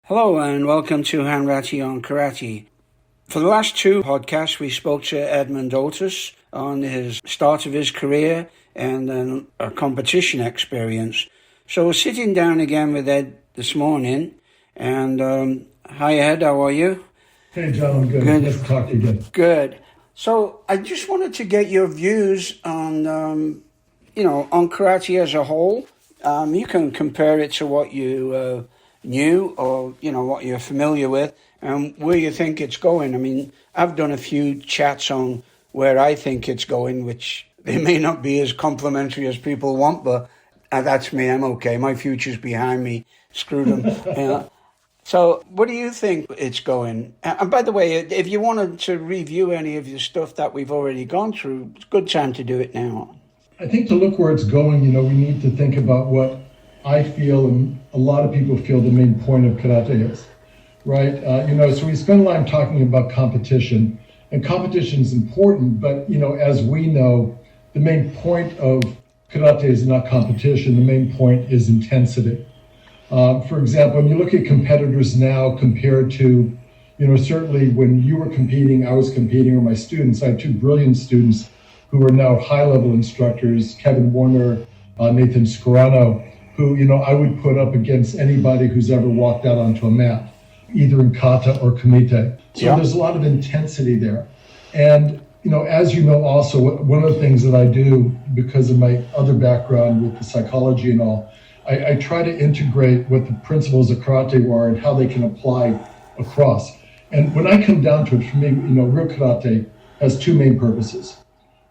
Hello and welcome to Hanratty and Karate. For the last two podcasts, we spoke to Edmond Otis on his start of his career and then a competition experience. So we're sitting down again with Ed this morning. And hi Ed, how are you? Hey John, I'm good. Nice to talk to you again. Good. So I just wanted to get your views on, on karate as a whole. You can compare it to what you new or what you're familiar with and where you think it's going. I mean, I've done a few chats on where I think it's going, which they may not be as complimentary as people want, but that's me. I'm okay. My future's behind me. Screw them. So what do you think it's going? And by the way, if you wanted to review any of the stuff that we've already gone through, it's a good time to do it now. I think to look where it's going, we need to think about what I feel and a lot of people feel the main point of karate is, right? So we spend a lot of time talking about competition, and competition is important, but, as we know, the main point of karate is not competition. The main point is intensity. For example, when you look at competitors now compared to, certainly when you were competing, I was competing, or my students, I have two brilliant students who are now high-level instructors, Kevin Warner, Nathan Scarano, who, I would put up against anybody who's ever walked out onto a mat, either in kata or kumite. So There's a lot of intensity there. And, as you know, also, one of the things that I do because of my other background with the psychology and all, I try to integrate what the principles of karate are and how they can apply across. And when I come down to it, for me, real karate has two main purposes.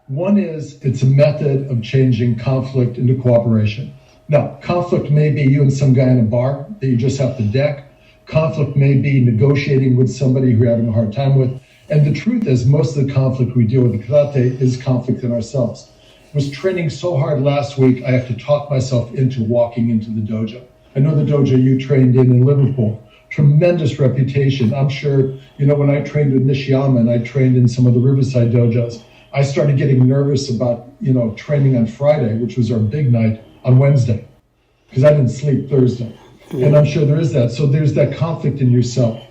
One is it's a method of changing conflict into cooperation. Now, conflict may be you and some guy in a bar that you just have to deck. Conflict may be negotiating with somebody who you're having a hard time with. And the truth is, most of the conflict we deal with in karate is conflict in ourselves. I was training so hard last week, I have to talk myself into walking into the dojo. I know the dojo you trained in Liverpool. Tremendous reputation. I'm sure, when I trained with Nishiyama and I trained in some of the Riverside dojos, I started getting nervous about, training on Friday, which was our big night, on Wednesday, because I didn't sleep Thursday. And I'm sure there is that. So there's that conflict in yourself.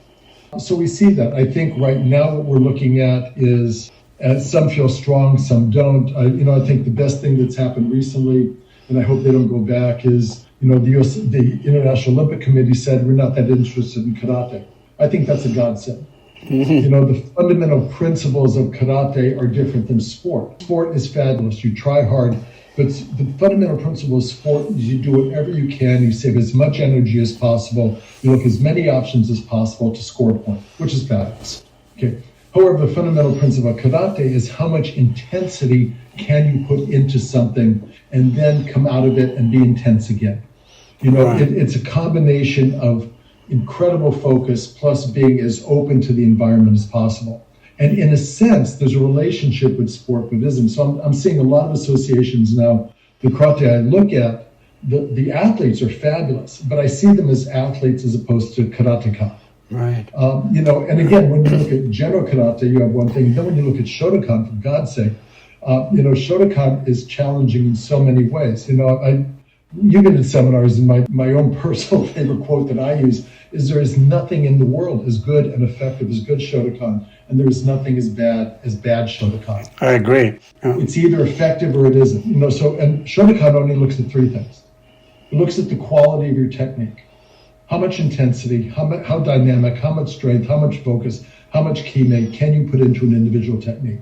So we see that. I think right now what we're looking at is, as some feel strong, some don't. I think the best thing that's happened recently, and I hope they don't go back, is, the International Olympic Committee said we're not that interested in karate. I think that's a godsend. The fundamental principles of karate are different than sport. Sport is fabulous. You try hard. But the fundamental principle of sport is you do whatever you can, you save as much energy as possible, you look as many options as possible to score a point, which is fabulous. Okay. However, the fundamental principle of karate is how much intensity can you put into something and then come out of it and be intense again. It's a combination of incredible focus plus being as open to the environment as possible. And in a sense, there's a relationship with sport Buddhism. So I'm seeing a lot of associations now. The karate I look at, the athletes are fabulous, but I see them as athletes as opposed to karateka. Right. And again, when you look at general karate, you have one thing. Then when you look at Shotokan, for God's sake, Shotokan is challenging in so many ways. You've been in seminars, and my own personal favorite quote that I use is there is nothing in the world as good and effective as good Shotokan, and there is nothing as bad Shotokan. I agree. Yeah. It's either effective or it isn't. And Shotokan only looks at three things. It looks at the quality of your technique. How much intensity, how dynamic, how much strength, how much focus, how much kime can you put into an individual technique?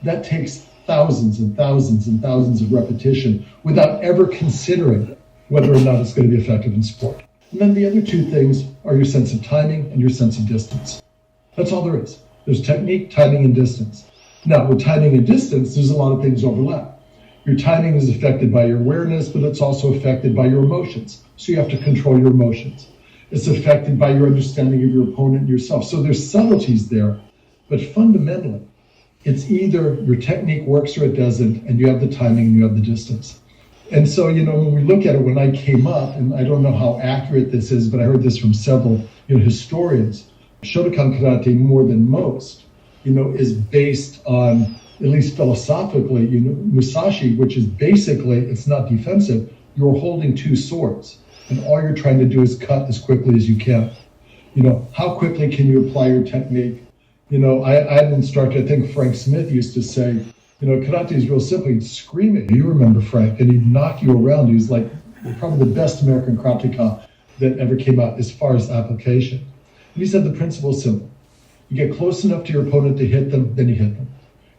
That takes thousands and thousands and thousands of repetition without ever considering whether or not it's going to be effective in sport. And then the other two things are your sense of timing and your sense of distance. That's all there is. There's technique, timing, and distance. Now, with timing and distance, there's a lot of things overlap. Your timing is affected by your awareness, but it's also affected by your emotions. So you have to control your emotions. It's affected by your understanding of your opponent and yourself. So there's subtleties there, but fundamentally, it's either your technique works or it doesn't, and you have the timing and you have the distance. And so, when we look at it, when I came up, and I don't know how accurate this is, but I heard this from several historians, Shotokan karate, more than most, is based on, at least philosophically, Musashi, which is basically, it's not defensive, you're holding two swords, and all you're trying to do is cut as quickly as you can. How quickly can you apply your technique? I had an instructor, I think Frank Smith used to say, karate is real simple. He'd scream at you. You remember Frank, and he'd knock you around. He was like probably the best American karateka that ever came out as far as application. And he said the principle is simple. You get close enough to your opponent to hit them, then you hit them.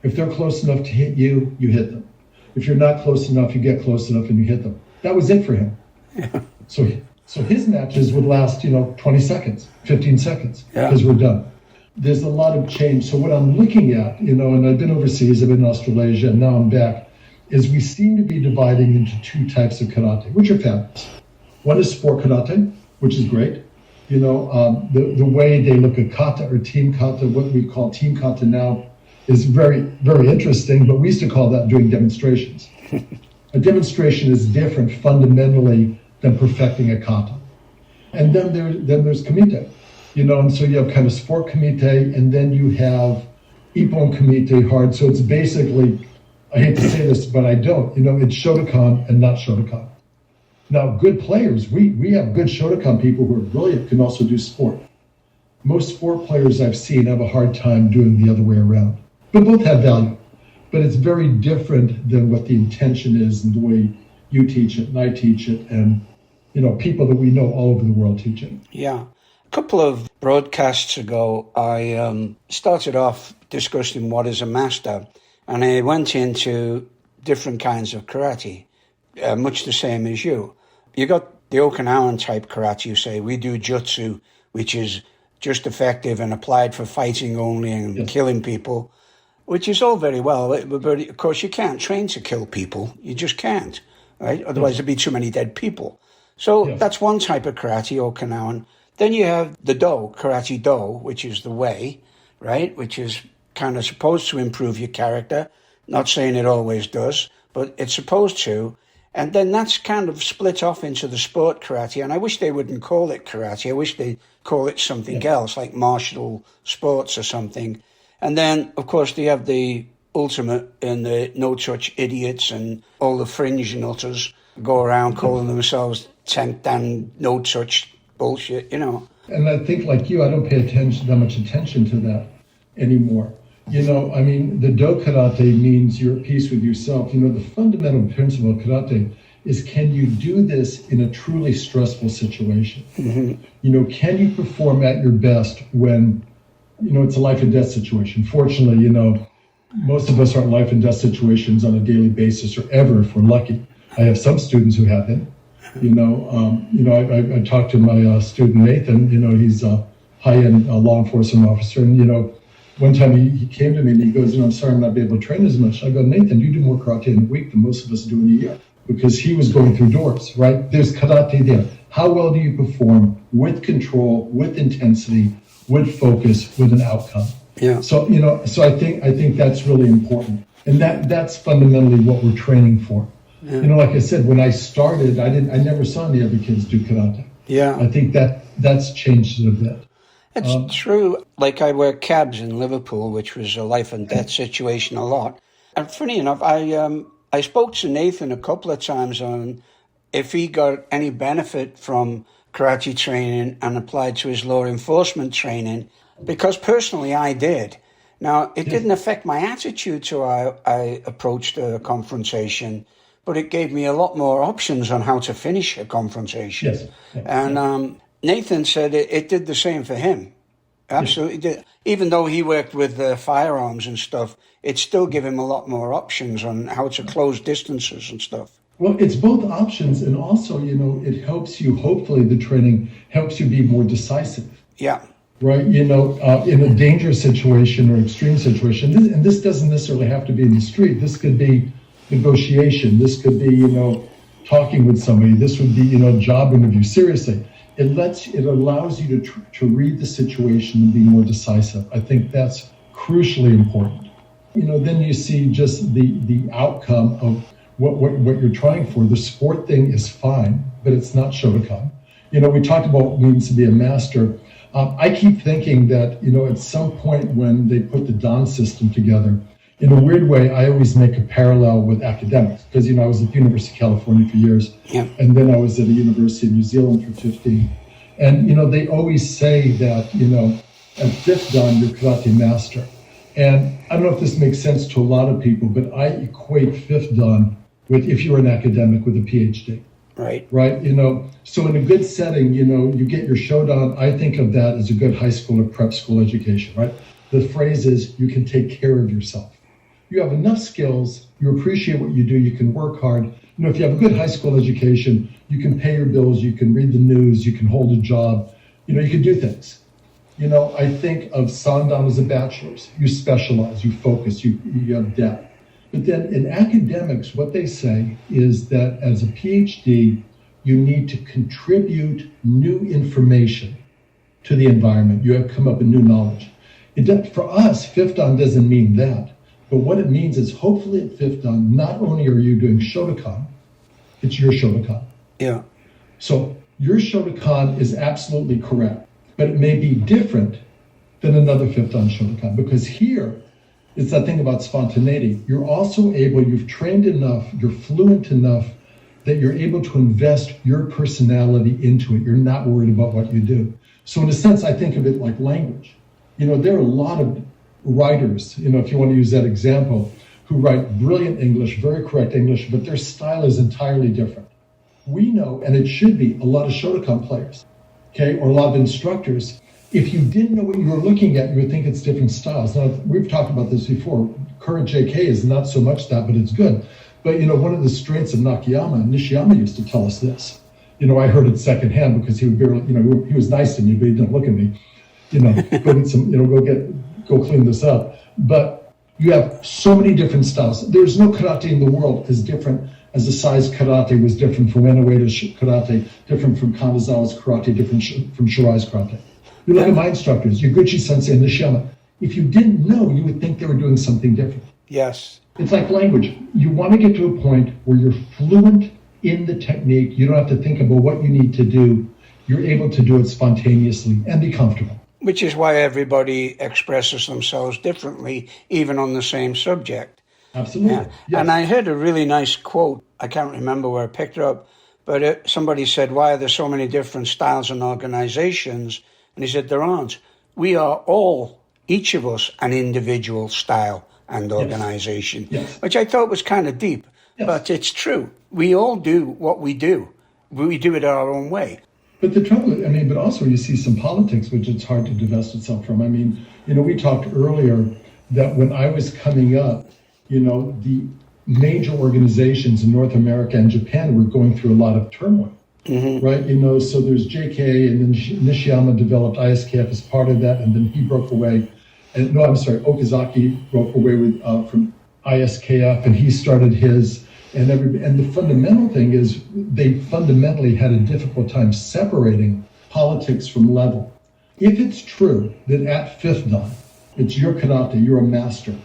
If they're close enough to hit you, you hit them. If you're not close enough, you get close enough and you hit them. That was it for him. Yeah. So his matches would last, 20 seconds, 15 seconds, because we're done. There's a lot of change. So what I'm looking at, and I've been overseas, I've been in Australasia, and now I'm back, is we seem to be dividing into two types of karate, which are fabulous. One is sport karate, which is great. The way they look at kata or team kata, what we call team kata now, is very, very interesting, but we used to call that doing demonstrations. A demonstration is different fundamentally than perfecting a kata. And then there's kumite, and so you have kind of sport kumite, and then you have ippon kumite hard. So it's basically, I hate to say this, but I don't, it's Shotokan and not Shotokan. Now, good players, we have good Shotokan people who are brilliant, can also do sport. Most sport players I've seen have a hard time doing the other way around. But both have value. But it's very different than what the intention is and the way you teach it and I teach it and, people that we know all over the world teach it. Yeah. A couple of broadcasts ago, I started off discussing what is a master, and I went into different kinds of karate, much the same as you. You got the Okinawan type karate, you say. We do jutsu, which is just effective and applied for fighting only and killing people, which is all very well. But of course, you can't train to kill people. You just can't, right? Otherwise, there'd be too many dead people. So that's one type of karate, Okinawan. Then you have the do, karate do, which is the way, right? Which is kind of supposed to improve your character. Not saying it always does, but it's supposed to. And then that's kind of split off into the sport karate. And I wish they wouldn't call it karate. I wish they'd call it something else, like martial sports or something. And then, of course, they have the ultimate and the no-touch idiots and all the fringe nutters go around calling themselves Tenkan no-touch bullshit, And I think, like you, I don't pay that much attention to that anymore. The do karate means you're at peace with yourself. The fundamental principle of karate is, can you do this in a truly stressful situation? Mm-hmm. Can you perform at your best when, it's a life and death situation? Fortunately, most of us are in life and death situations on a daily basis or ever if we're lucky. I have some students who have been. I talked to my student Nathan. He's a high-end law enforcement officer, and one time he came to me and he goes, I'm sorry I'm not be able to train as much. I go, Nathan, you do more karate in a week than most of us do in a year, because he was going through doors, right? There's karate there. How well do you perform with control, with intensity, with focus, with an outcome? Yeah. So I think that's really important, and that's fundamentally what we're training for. Yeah. Like I said, when I started, I never saw any other kids do karate. Yeah. I think that's changed it a bit. It's true. Like, I work cabs in Liverpool, which was a life and death situation a lot. And funny enough, I spoke to Nathan a couple of times on if he got any benefit from karate training and applied to his law enforcement training, because personally I did. Now, it didn't affect my attitude to how I approached a confrontation, but it gave me a lot more options on how to finish a confrontation. Yes. And Nathan said it did the same for him. Absolutely did. Even though he worked with firearms and stuff, it still gave him a lot more options on how to close distances and stuff. Well, it's both options, and also, it helps you, hopefully the training helps you be more decisive. Yeah. Right? In a dangerous situation or extreme situation, and this doesn't necessarily have to be in the street. This could be negotiation. This could be, talking with somebody. This would be, job interview. Seriously. It allows you to read the situation and be more decisive. I think that's crucially important. Then you see just the outcome of what you're trying for. The sport thing is fine, but it's not Shotokan. We talked about what it means to be a master. I keep thinking that, at some point when they put the Dan system together, in a weird way, I always make a parallel with academics, because, I was at the University of California for years, and then I was at a university in New Zealand for 15. And, they always say that, at fifth dan, you're karate master. And I don't know if this makes sense to a lot of people, but I equate fifth dan with, if you're an academic, with a PhD. Right. So in a good setting, you get your shodan. I think of that as a good high school or prep school education, right? The phrase is, you can take care of yourself. You have enough skills, you appreciate what you do, you can work hard. If you have a good high school education, you can pay your bills, you can read the news, you can hold a job, you can do things. I think of sandan as a bachelor's. You specialize, you focus, you have depth. But then in academics, what they say is that as a PhD, you need to contribute new information to the environment. You have to come up with new knowledge. For us, fifth dan doesn't mean that. But what it means is hopefully at fifth dan, not only are you doing Shotokan, it's your Shotokan. Yeah. So your Shotokan is absolutely correct, but it may be different than another fifth dan Shotokan, because here, it's that thing about spontaneity. You're also you've trained enough, you're fluent enough that you're able to invest your personality into it. You're not worried about what you do. So in a sense, I think of it like language. There are a lot of writers, if you want to use that example, who write brilliant English, very correct English, but their style is entirely different. We know, and it should be, a lot of Shotokan players, or a lot of instructors. If you didn't know what you were looking at, you would think it's different styles. Now, we've talked about this before. Current JK is not so much that, but it's good. But, one of the strengths of Nakayama, and Nishiyama used to tell us this. I heard it secondhand because he would barely, he was nice to me, but he didn't look at me. Go get some, go clean this up. But you have so many different styles. There's no karate in the world as different as the size karate was different from Uenoe's karate, different from Kanazawa's karate, different from Shirai's karate. You look at my instructors, Yaguchi Sensei and Nishiyama. If you didn't know, you would think they were doing something different. Yes. It's like language. You want to get to a point where you're fluent in the technique. You don't have to think about what you need to do. You're able to do it spontaneously and be comfortable. Which is why everybody expresses themselves differently, even on the same subject. Absolutely. Yeah. Yes. And I heard a really nice quote. I can't remember where I picked it up, but somebody said, why are there so many different styles and organizations? And he said, there aren't. We are all, each of us, an individual style and organization, Yes. which I thought was kind of deep, but it's true. We all do what we do. We do it our own way. But the trouble, but also you see some politics, which it's hard to divest itself from. We talked earlier that when I was coming up, the major organizations in North America and Japan were going through a lot of turmoil. Mm-hmm. Right, so there's JK, and then Nishiyama developed ISKF as part of that, and then he broke away. Okazaki broke away with from ISKF, and he started his. And the fundamental thing is they fundamentally had a difficult time separating politics from level. If it's true that at fifth dan, it's your karate, you're a master.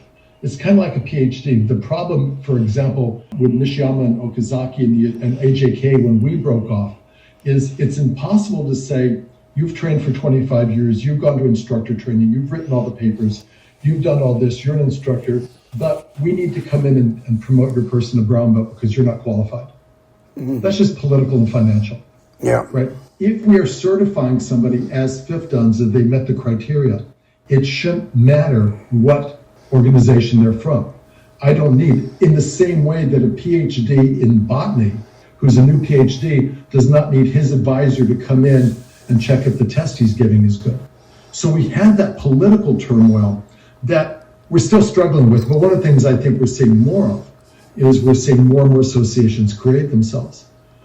It's kind of like a PhD. The problem, for example, with Nishiyama and Okazaki and AJK when we broke off, is it's impossible to say, you've trained for 25 years, you've gone to instructor training, you've written all the papers, you've done all this, you're an instructor, but we need to come in and promote your person to brown belt because you're not qualified. Mm-hmm. That's just political and financial. Yeah. Right? If we are certifying somebody as fifth dans that they met the criteria, it shouldn't matter what organization they're from. I don't need, in the same way that a PhD in botany, who's a new PhD, does not need his advisor to come in and check if the test he's giving is good. So we have that political turmoil that we're still struggling with. But one of the things I think we're seeing more of is we're seeing more and more associations create themselves.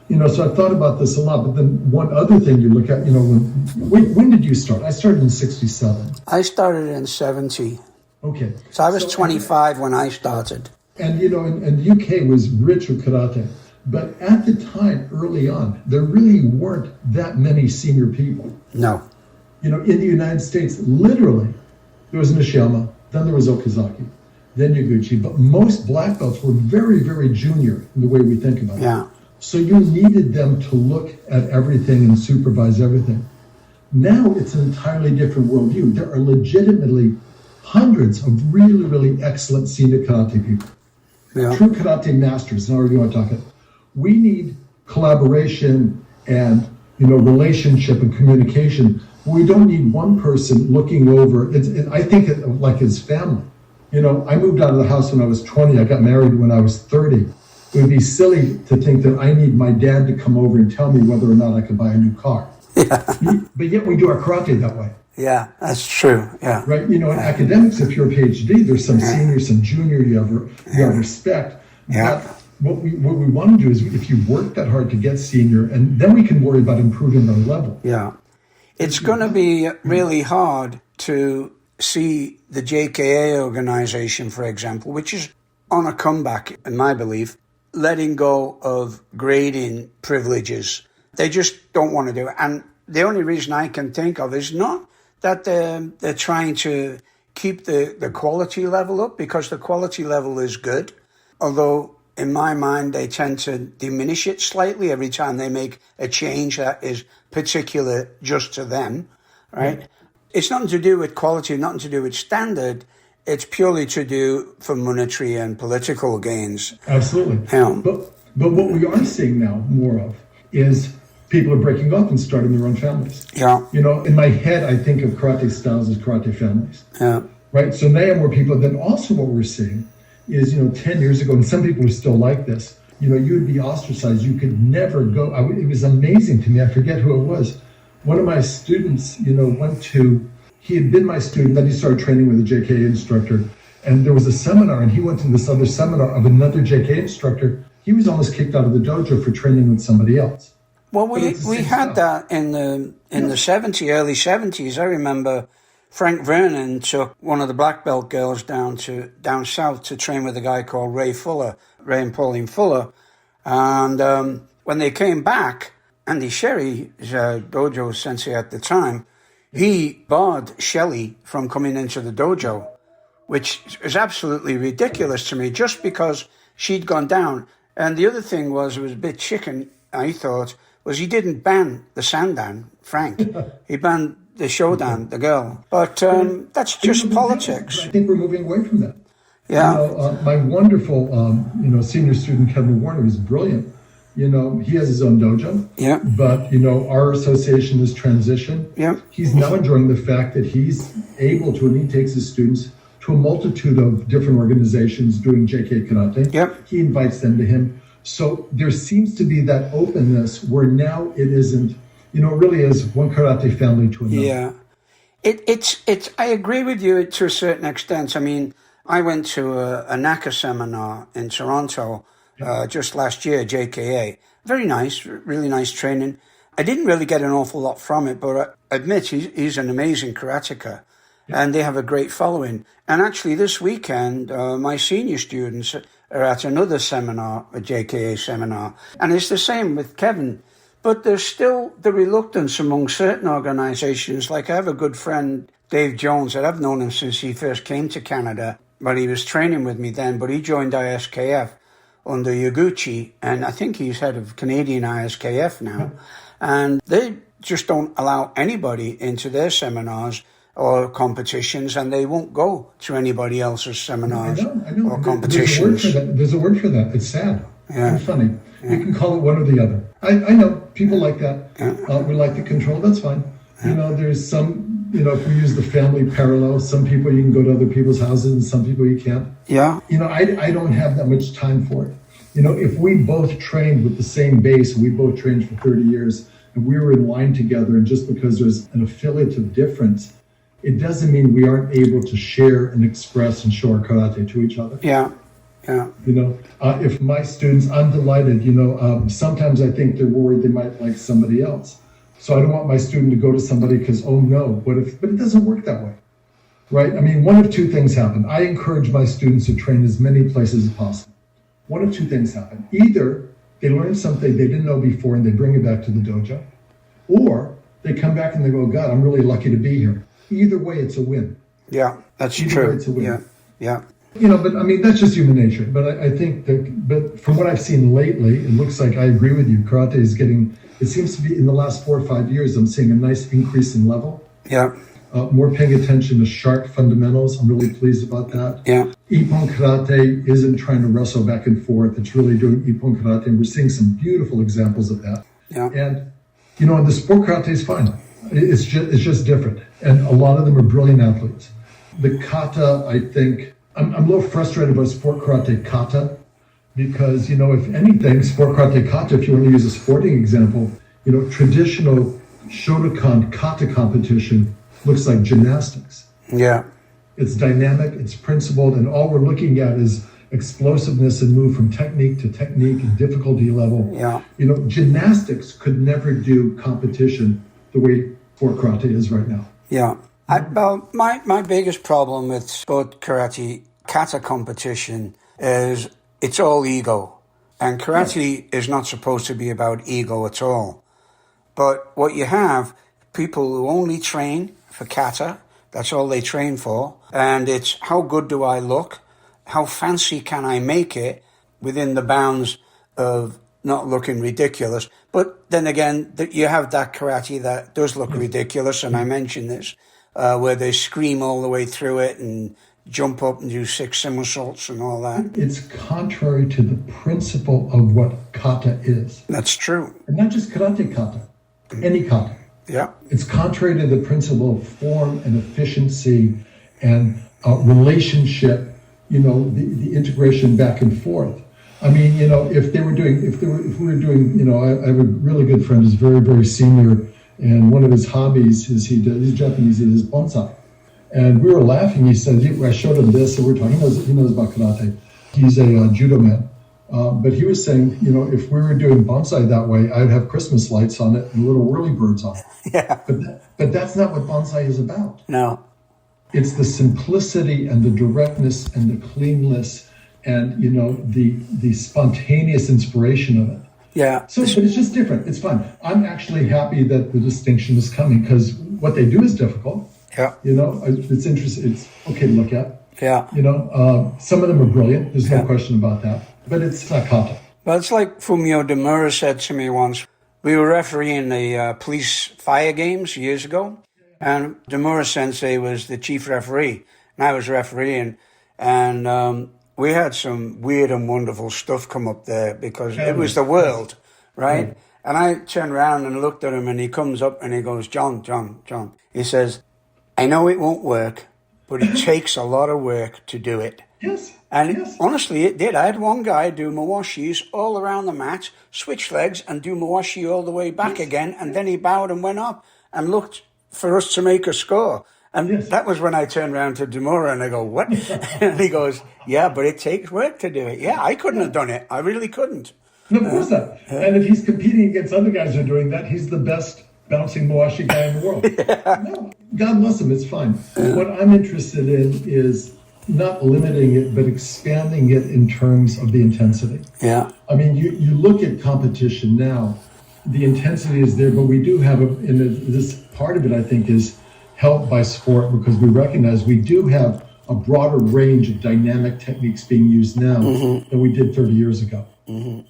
So I've thought about this a lot, but then one other thing you look at, when did you start? I started in 67. I started in 70. Okay. So I was 25 when I started. And, and the UK was rich with karate. But at the time, early on, there really weren't that many senior people. No. In the United States, literally, there was Nishiyama, then there was Okazaki, then Yaguchi. But most black belts were very, very junior in the way we think about it. Yeah. So you needed them to look at everything and supervise everything. Now it's an entirely different worldview. There are legitimately hundreds of really, really excellent senior karate people. Yeah. True karate masters, however you want to talk it. We need collaboration and relationship and communication. We don't need one person looking over. I think like his family. I moved out of the house when I was 20. I got married when I was 30. It would be silly to think that I need my dad to come over and tell me whether or not I could buy a new car. Yeah. But yet we do our karate that way. Yeah, that's true. Yeah. Right. In academics, if you're a PhD, there's some senior, some junior, you have respect. Yeah. But what we want to do is if you work that hard to get senior, and then we can worry about improving our level. Yeah. It's going to be really hard to see the JKA organization, for example, which is on a comeback, in my belief, letting go of grading privileges. They just don't want to do it. And the only reason I can think of is not that they're trying to keep the quality level up, because the quality level is good, although in my mind they tend to diminish it slightly every time they make a change that is particular just to them, right? It's nothing to do with quality, nothing to do with standard. It's purely to do for monetary and political gains. Absolutely. But what we are seeing now more of is people are breaking up and starting their own families. Yeah. In my head, I think of karate styles as karate families. Yeah. Right? So now more people. Then also what we're seeing is, 10 years ago, and some people are still like this, you would be ostracized. You could never go. It was amazing to me. I forget who it was. One of my students, he had been my student, then he started training with a JKA instructor. And there was a seminar, and he went to this other seminar of another JKA instructor. He was almost kicked out of the dojo for training with somebody else. Well, we had that in the 70s, early 70s. I remember Frank Vernon took one of the black belt girls down south to train with a guy called Ray and Pauline Fuller. And when they came back, Andy Sherry, dojo sensei at the time, he barred Shelley from coming into the dojo, which is absolutely ridiculous to me, just because she'd gone down. And the other thing was, it was a bit chicken, I thought, was he didn't ban the Sandan, Frank. He banned the Shodan, the girl. But that's just politics. I think we're moving away from that. Yeah. My wonderful, senior student, Kevin Warner, is brilliant. He has his own dojo. Yeah. But, our association has transitioned. Yeah. He's now enjoying the fact that he's able to, and he takes his students to a multitude of different organizations doing JK Karate. Yep. He invites them to him. So there seems to be that openness where now it isn't, it really is one karate family to another. Yeah. It's. I agree with you to a certain extent. I mean, I went to a NACA seminar in Toronto just last year, JKA. Very nice, really nice training. I didn't really get an awful lot from it, but I admit he's an amazing karateka. And they have a great following. And actually this weekend, my senior students are at another seminar, a JKA seminar. And it's the same with Kevin. But there's still the reluctance among certain organizations. Like I have a good friend, Dave Jones, that I've known him since he first came to Canada. But he was training with me then, but he joined ISKF under Yaguchi. And I think he's head of Canadian ISKF now. And they just don't allow anybody into their seminars or competitions, and they won't go to anybody else's seminars or competitions. There's a word for that. It's sad. Yeah. It's funny. Yeah. You can call it one or the other. I know people like that. Yeah. We like the control. That's fine. Yeah. There's some, if we use the family parallel, some people you can go to other people's houses and some people you can't. Yeah. I don't have that much time for it. If we both trained with the same base, we both trained for 30 years, and we were in line together, and just because there's an affiliative difference, it doesn't mean we aren't able to share and express and show our karate to each other. Yeah, yeah. If my students, I'm delighted, sometimes I think they're worried they might like somebody else. So I don't want my student to go to somebody because, oh no, but it doesn't work that way, right? I mean, one of two things happen. I encourage my students to train as many places as possible. One of two things happen. Either they learn something they didn't know before and they bring it back to the dojo, or they come back and they go, God, I'm really lucky to be here. Either way, it's a win. Yeah, that's Either true. Way, it's a win. Yeah. But I mean, that's just human nature. But I think but from what I've seen lately, it looks like I agree with you. Karate is it seems to be in the last 4 or 5 years, I'm seeing a nice increase in level. Yeah. More paying attention to sharp fundamentals. I'm really pleased about that. Yeah. Ippon Karate isn't trying to wrestle back and forth. It's really doing Ippon Karate. And we're seeing some beautiful examples of that. Yeah. And And the sport karate is fine. It's just different. And a lot of them are brilliant athletes. The kata, I think, I'm a little frustrated about sport karate kata because, if anything, sport karate kata, if you want to use a sporting example, traditional Shotokan kata competition looks like gymnastics. Yeah. It's dynamic, it's principled, and all we're looking at is explosiveness and move from technique to technique and difficulty level. Yeah. Gymnastics could never do competition the way sport karate is right now. Yeah. My biggest problem with sport karate kata competition is it's all ego. And karate is not supposed to be about ego at all. But what you have, people who only train for kata, that's all they train for. And it's how good do I look? How fancy can I make it within the bounds of not looking ridiculous? But then again, you have that karate that does look ridiculous, and I mentioned this, where they scream all the way through it and jump up and do 6 somersaults and all that. It's contrary to the principle of what kata is. That's true. And not just karate kata, any kata. Yeah. It's contrary to the principle of form and efficiency and relationship, the integration back and forth. I mean, if we were doing, I have a really good friend who's very, very senior, and one of his hobbies is he's Japanese, he does bonsai. And we were laughing. He said, I showed him this, and we're talking, he knows about karate. He's a judo man. But he was saying, if we were doing bonsai that way, I'd have Christmas lights on it and little whirlybirds on it. Yeah. But that's not what bonsai is about. No. It's the simplicity and the directness and the cleanness and, the spontaneous inspiration of it. Yeah. So, but it's just different. It's fun. I'm actually happy that the distinction is coming because what they do is difficult. Yeah. It's interesting. It's okay to look at. Yeah. Some of them are brilliant. There's no question about that. But it's not kata. Well, it's like Fumio Demura said to me once. We were refereeing the police fire games years ago, and Demura Sensei was the chief referee, and I was refereeing, and we had some weird and wonderful stuff come up there because it was the world, right? Yeah. And I turned around and looked at him, and he comes up and he goes, John. He says, I know it won't work, but it takes a lot of work to do it. Yes. And honestly, it did. I had one guy do mawashis all around the mat, switch legs, and do mawashi all the way back again. And then he bowed and went up and looked for us to make a score. And that was when I turned around to Demura and I go, what? And he goes, yeah, but it takes work to do it. Yeah, I couldn't have done it. I really couldn't. No, of course not. And if he's competing against other guys who are doing that, he's the best bouncing mawashi guy in the world. No, God bless him. It's fine. What I'm interested in is not limiting it, but expanding it in terms of the intensity. Yeah. I mean, you look at competition now, the intensity is there, but we do have, this part of it, I think, is helped by sport because we recognize we do have a broader range of dynamic techniques being used now than we did 30 years ago. Mm-hmm.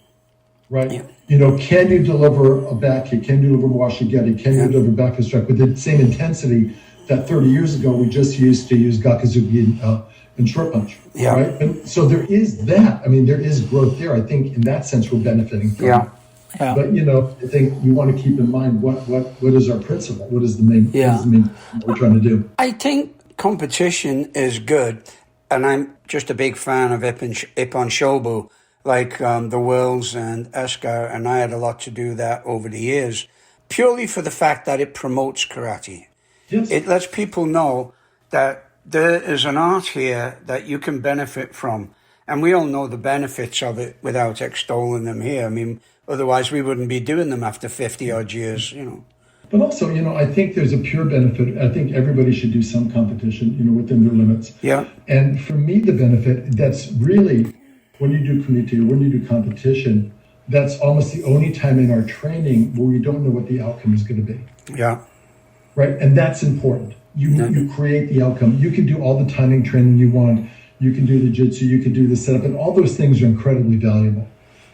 Right? Yeah. Can you deliver a back kick? Can you deliver washi-geri? Can you deliver back fist strike with the same intensity that 30 years ago we just used to use gakuzuki and short punch? Yeah. Right? And so there is that. I mean, there is growth there. I think in that sense we're benefiting from it. Yeah. But I think you want to keep in mind what is our principle? What is the main what we're trying to do? I think competition is good, and I'm just a big fan of Ippon Shobu, like the Worlds and Eska, and I had a lot to do that over the years, purely for the fact that it promotes karate. Yes. It lets people know that there is an art here that you can benefit from, and we all know the benefits of it without extolling them here. I mean, otherwise, we wouldn't be doing them after 50-odd years, But also, I think there's a pure benefit. I think everybody should do some competition, within their limits. Yeah. And for me, the benefit, that's really, when you do community or when you do competition, that's almost the only time in our training where we don't know what the outcome is going to be. Yeah. Right? And that's important. You create the outcome. You can do all the timing training you want. You can do the jitsu. You can do the setup. And all those things are incredibly valuable.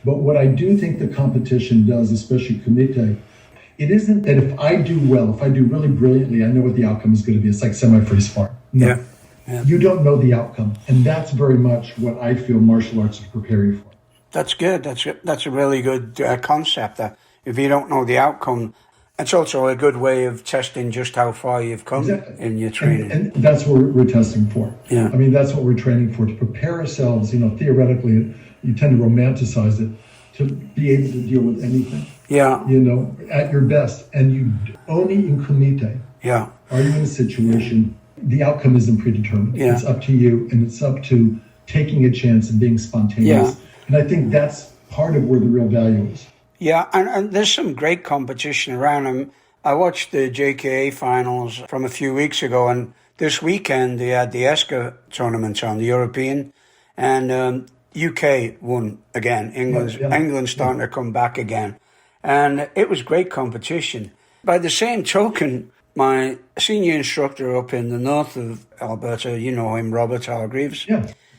But what I do think the competition does, especially kumite, it isn't that if I do well, if I do really brilliantly, I know what the outcome is going to be. It's like semi-freeze form. No. Yeah. You don't know the outcome. And that's very much what I feel martial arts is preparing you for. That's good. That's a really good concept. That if you don't know the outcome, It's also a good way of testing just how far you've come in your training. And that's what we're testing for. Yeah. I mean, that's what we're training for, to prepare ourselves, theoretically, you tend to romanticize it, to be able to deal with anything. Yeah. At your best. And you only incomite. Yeah. Are you in a situation, the outcome isn't predetermined. Yeah. It's up to you, and it's up to taking a chance and being spontaneous. Yeah. And I think that's part of where the real value is. Yeah, and there's some great competition around them. I watched the JKA finals from a few weeks ago, and this weekend they had the ESCA tournament on, the European, and UK won again. England's starting to come back again. And it was great competition. By the same token, my senior instructor up in the north of Alberta, you know him, Robert Hargreaves,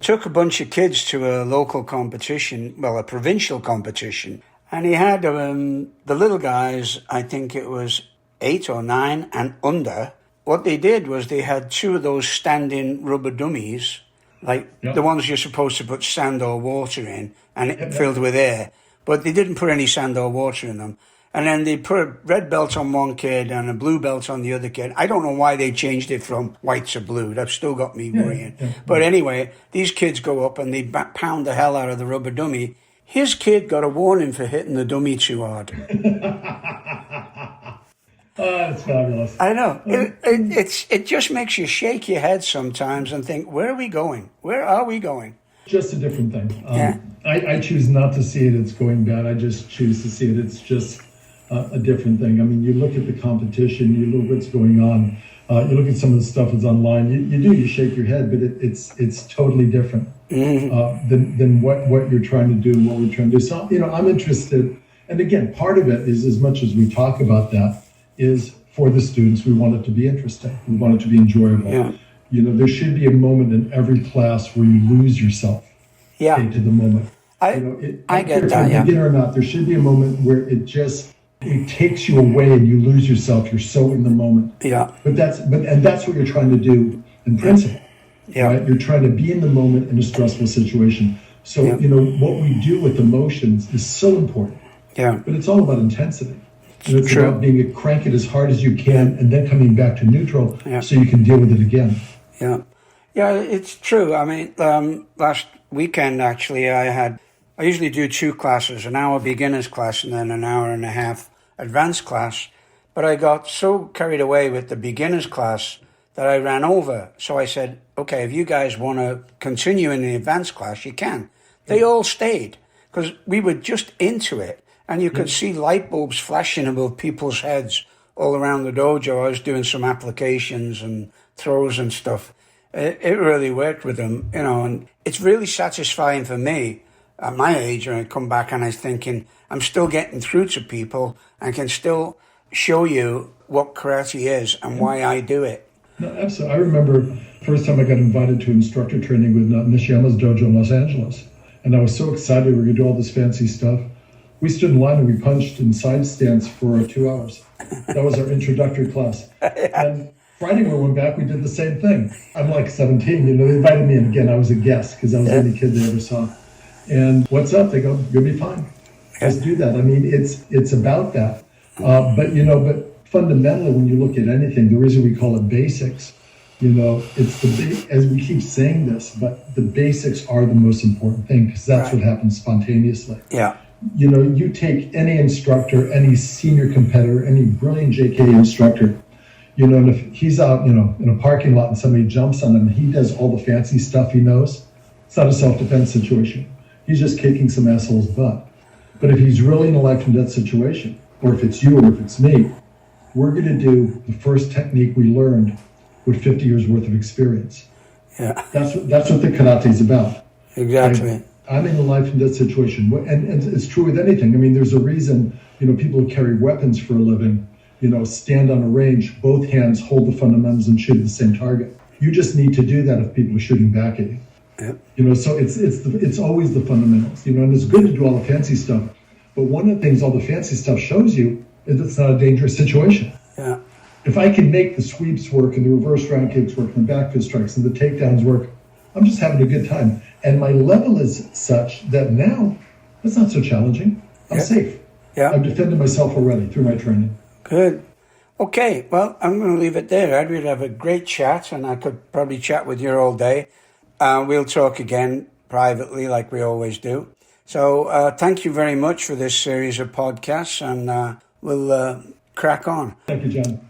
took a bunch of kids to a local competition, well, a provincial competition. And he had the little guys, I think it was 8 or 9 and under. What they did was they had 2 of those standing rubber dummies, like the ones you're supposed to put sand or water in, and it filled with air. But they didn't put any sand or water in them. And then they put a red belt on one kid and a blue belt on the other kid. I don't know why they changed it from white to blue. That's still got me worrying. But anyway, these kids go up and they pound the hell out of the rubber dummy. His kid got a warning for hitting the dummy too hard. That's fabulous. I know. It just makes you shake your head sometimes and think, where are we going? Where are we going? Just a different thing. I choose not to see it. It's going bad. I just choose to see it. It's just a different thing. I mean, you look at the competition, you look what's going on, you look at some of the stuff that's online, you shake your head, but it's totally different than what you're trying to do and what we're trying to do. So, I'm interested. And again, part of it is, as much as we talk about that, is for the students, we want it to be interesting. We want it to be enjoyable. Yeah. There should be a moment in every class where you lose yourself into the moment. I get that, yeah. Beginner or not, there should be a moment where it takes you away and you lose yourself. You're so in the moment. Yeah. But that's what you're trying to do in principle. Yeah. Right? You're trying to be in the moment in a stressful situation. So, what we do with emotions is so important. Yeah. But it's all about intensity. It's True. about being crank it as hard as you can and then coming back to neutral so you can deal with it again. Yeah. Yeah, it's true. I mean, last weekend, actually, I usually do 2 classes, an hour beginner's class and then an hour and a half advanced class. But I got so carried away with the beginner's class that I ran over. So I said, okay, if you guys want to continue in the advanced class, you can. They all stayed because we were just into it. And you could see light bulbs flashing above people's heads all around the dojo. I was doing some applications and throws and stuff. It really worked with them, and it's really satisfying for me at my age when I come back and I'm thinking I'm still getting through to people and can still show you what karate is and why I do it. No, absolutely. I remember first time I got invited to instructor training with Nishiyama's dojo in Los Angeles. And I was so excited we were going to do all this fancy stuff. We stood in line and we punched in side stance for 2 hours. That was our introductory class. And Friday when we went back, we did the same thing. I'm like 17, they invited me in again. I was a guest because I was the only kid they ever saw. And what's up? They go, you'll be fine. Just do that. I mean, it's about that. But fundamentally, when you look at anything, the reason we call it basics, it's as we keep saying this, but the basics are the most important thing because that's what happens spontaneously. Yeah. You take any instructor, any senior competitor, any brilliant JK instructor, and if he's out, in a parking lot and somebody jumps on him and he does all the fancy stuff he knows, it's not a self-defense situation. He's just kicking some asshole's butt. But if he's really in a life and death situation, or if it's you or if it's me, we're going to do the first technique we learned with 50 years worth of experience. Yeah. That's what the karate is about. Exactly. Like, I'm in a life and death situation. And it's true with anything. I mean, there's a reason, people who carry weapons for a living, stand on a range, both hands hold the fundamentals and shoot at the same target. You just need to do that if people are shooting back at you. Yep. So it's always the fundamentals, and it's good to do all the fancy stuff. But one of the things all the fancy stuff shows you is it's not a dangerous situation. Yeah. If I can make the sweeps work and the reverse round kicks work and the back fist strikes and the takedowns work, I'm just having a good time. And my level is such that now it's not so challenging. I'm safe. Yeah. I've defended myself already through my training. Good. Okay, well, I'm going to leave it there, Ed. We'd have a great chat, and I could probably chat with you all day. We'll talk again privately like we always do. So thank you very much for this series of podcasts, and we'll crack on. Thank you, John.